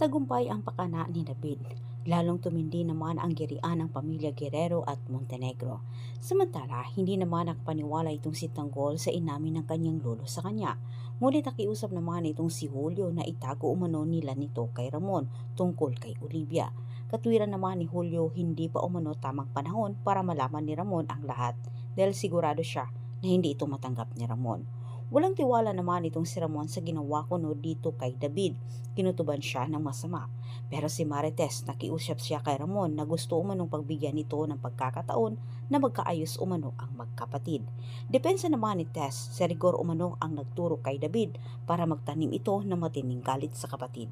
Matagumpay ang pakana ni David, lalong tumindi naman ang girian ng pamilya Guerrero at Montenegro. Samantala, hindi naman nakapaniwala itong si Tanggol sa inamin ng kanyang lolo sa kanya. Ngunit nakiusap naman itong si Julio na itago umano nila nito kay Ramon tungkol kay Olivia. Katwiran naman ni Julio, hindi pa umano tamang panahon para malaman ni Ramon ang lahat dahil sigurado siya na hindi ito matanggap ni Ramon. Walang tiwala naman itong si Ramon sa ginawa ko dito kay David. Kinutuban siya ng masama. Pero si Marites, nakiusap siya kay Ramon na gusto umanong pagbigyan nito ng pagkakataon na magkaayos umano ang magkapatid. Depensa naman ni Tess, si Rigor umano ang nagturo kay David para magtanim ito ng matinding galit sa kapatid.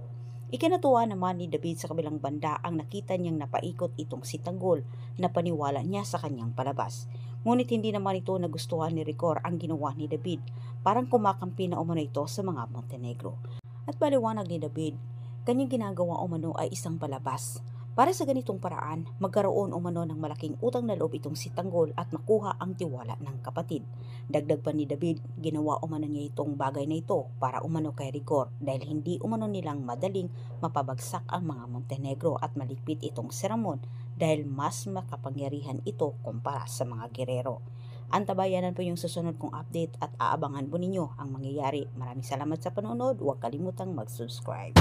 Ikinatuwa naman ni David sa kabilang banda ang nakita niyang napaikot itong si Tanggol na paniwala niya sa kanyang palabas. Ngunit hindi naman ito nagustuhan ni Rigor ang ginawa ni David. Parang kumakampi na umano ito sa mga Montenegro. At paliwanag ni David, kanyang ginagawa umano ay isang palabas. Para sa ganitong paraan, magkaroon umano ng malaking utang na loob itong si Tanggol at makuha ang tiwala ng kapatid. Dagdag pa ni David, ginawa umano niya itong bagay na ito para umano kay Rigor dahil hindi umano nilang madaling mapabagsak ang mga Montenegro at maligpit itong si Ramon dahil mas makapangyarihan ito kumpara sa mga Guerrero. Antabayanan po yung susunod kong update at aabangan po ninyo ang mangyayari. Maraming salamat sa panonood. Huwag kalimutang mag-subscribe.